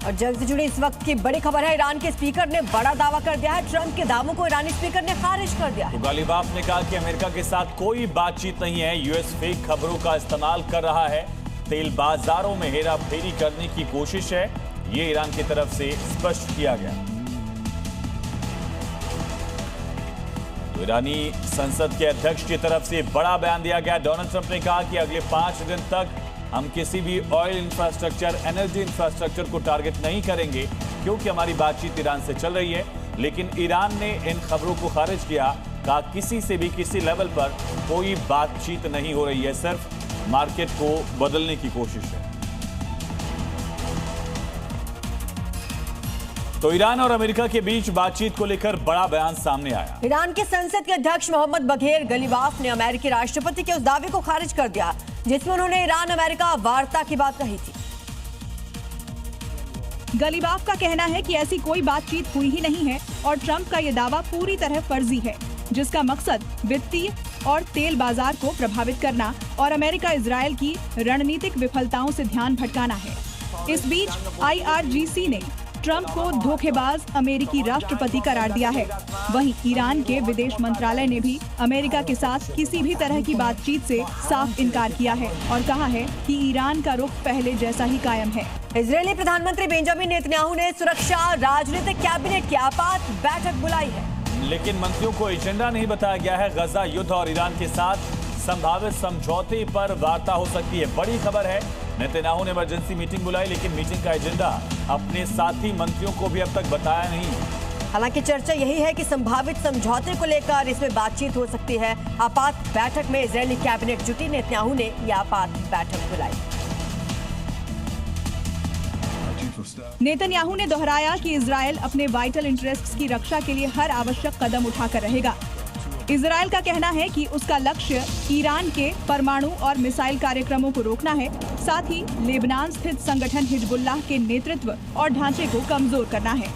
और जंग से जुड़ी इस वक्त की बड़ी खबर है, ईरान के स्पीकर ने बड़ा दावा कर दिया है। ट्रंप के दावों को ईरानी स्पीकर ने खारिज कर दिया है। तो गालिबाफ ने कहा कि अमेरिका के साथ कोई बातचीत नहीं है, यूएस फेक खबरों का इस्तेमाल कर रहा है, तेल बाजारों में हेरा फेरी करने की कोशिश है, ये ईरान की तरफ से स्पष्ट किया गया। तो ईरानी संसद के अध्यक्ष की तरफ से बड़ा बयान दिया गया। डोनाल्ड ट्रंप ने कहा कि अगले 5 दिन तक हम किसी भी ऑयल इंफ्रास्ट्रक्चर, एनर्जी इंफ्रास्ट्रक्चर को टारगेट नहीं करेंगे, क्योंकि हमारी बातचीत ईरान से चल रही है। लेकिन ईरान ने इन खबरों को खारिज किया, कहा किसी से भी किसी लेवल पर कोई बातचीत नहीं हो रही है, सिर्फ मार्केट को बदलने की कोशिश है। तो ईरान और अमेरिका के बीच बातचीत को लेकर बड़ा बयान सामने आया। ईरान के संसद के अध्यक्ष मोहम्मद बागेर गलीबाफ ने अमेरिकी राष्ट्रपति के उस दावे को खारिज कर दिया जिसमें उन्होंने ईरान अमेरिका वार्ता की बात कही थी। गलीबाफ का कहना है कि ऐसी कोई बातचीत हुई ही नहीं है और ट्रंप का ये दावा पूरी तरह फर्जी है, जिसका मकसद वित्तीय और तेल बाजार को प्रभावित करना और अमेरिका इजरायल की रणनीतिक विफलताओं से ध्यान भटकाना है। इस बीच IRGC ने ट्रंप को धोखेबाज अमेरिकी राष्ट्रपति करार दिया है। वहीं ईरान के विदेश मंत्रालय ने भी अमेरिका के साथ किसी भी तरह की बातचीत से साफ इनकार किया है और कहा है कि ईरान का रुख पहले जैसा ही कायम है। इजरायली प्रधानमंत्री बेंजामिन नेतन्याहू ने सुरक्षा राजनीतिक कैबिनेट की आपात बैठक बुलाई है, लेकिन मंत्रियों को एजेंडा नहीं बताया गया है। गजा युद्ध और ईरान के साथ संभावित समझौते पर वार्ता हो सकती है। बड़ी खबर है, नेतन्याहू ने इमरजेंसी मीटिंग बुलाई, लेकिन मीटिंग का एजेंडा अपने साथी मंत्रियों को भी अब तक बताया नहीं। हालांकि चर्चा यही है कि संभावित समझौते को लेकर इसमें बातचीत हो सकती है। आपात बैठक में इजरायली कैबिनेट जुटी, नेतन्याहू ने यह आपात बैठक बुलाई। नेतन्याहू ने दोहराया कि इजरायल अपने वाइटल इंटरेस्ट्स की रक्षा के लिए हर आवश्यक कदम उठाकर रहेगा। इजरायल का कहना है कि उसका लक्ष्य ईरान के परमाणु और मिसाइल कार्यक्रमों को रोकना है, साथ ही लेबनान स्थित संगठन हिजबुल्लाह के नेतृत्व और ढांचे को कमजोर करना है।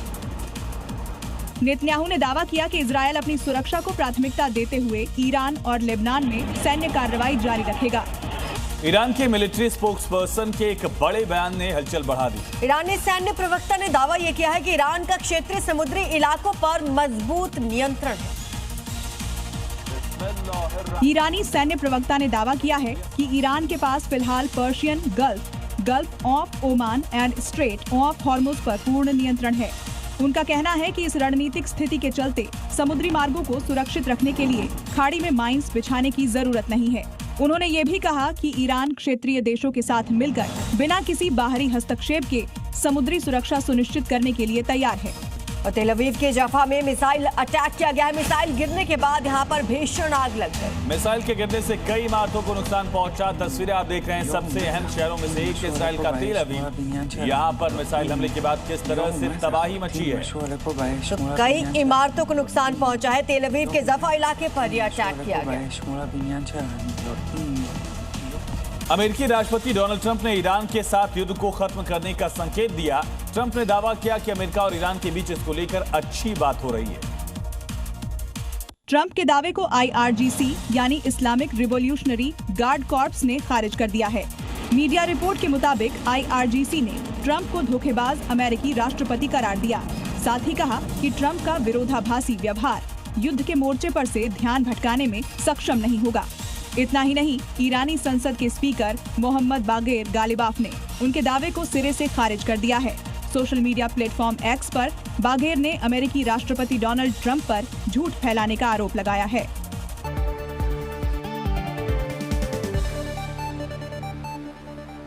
नेतन्याहू ने दावा किया कि इजरायल अपनी सुरक्षा को प्राथमिकता देते हुए ईरान और लेबनान में सैन्य कार्रवाई जारी रखेगा। ईरान के मिलिट्री स्पोक्सपर्सन के एक बड़े बयान ने हलचल बढ़ा दी। ईरानी सैन्य प्रवक्ता ने दावा यह किया है कि ईरान का क्षेत्रीय समुद्री इलाकों पर मजबूत नियंत्रण है। ईरानी सैन्य प्रवक्ता ने दावा किया है कि ईरान के पास फिलहाल Persian gulf of Oman and straight of Hormuz पर पूर्ण नियंत्रण है। उनका कहना है कि इस रणनीतिक स्थिति के चलते समुद्री मार्गों को सुरक्षित रखने के लिए खाड़ी में माइंस बिछाने की जरूरत नहीं है। उन्होंने ये भी कहा कि ईरान क्षेत्रीय देशों के साथ मिलकर बिना किसी बाहरी हस्तक्षेप के समुद्री सुरक्षा सुनिश्चित करने के लिए तैयार है। और तेल अवीव के जफा में मिसाइल अटैक किया गया है। मिसाइल गिरने के बाद यहां पर भीषण आग लग गई। मिसाइल के गिरने से कई इमारतों को नुकसान पहुंचा। तस्वीरें आप देख रहे हैं, सबसे अहम शहरों में से एक इजराइल का तेल अवीव। यहां पर मिसाइल हमले के बाद किस तरह से तबाही मची है। तो कई इमारतों को नुकसान पहुंचा है। तेल अवीव के जफा इलाके पर यह अटैक किया गया। अमेरिकी राष्ट्रपति डोनाल्ड ट्रंप ने ईरान के साथ युद्ध को खत्म करने का संकेत दिया। ट्रंप ने दावा किया कि अमेरिका और ईरान के बीच इसको लेकर अच्छी बात हो रही है। ट्रंप के दावे को IRGC यानी इस्लामिक रिवॉल्यूशनरी गार्ड कॉर्प्स ने खारिज कर दिया है। मीडिया रिपोर्ट के मुताबिक IRGC ने ट्रंप को धोखेबाज अमेरिकी राष्ट्रपति करार दिया। साथ ही कहा कि ट्रंप का विरोधाभासी व्यवहार युद्ध के मोर्चे पर से ध्यान भटकाने में सक्षम नहीं होगा। इतना ही नहीं, ईरानी संसद के स्पीकर मोहम्मद बागेर गालिबाफ ने उनके दावे को सिरे से खारिज कर दिया है। सोशल मीडिया प्लेटफॉर्म X पर बागेर ने अमेरिकी राष्ट्रपति डोनाल्ड ट्रंप पर झूठ फैलाने का आरोप लगाया है।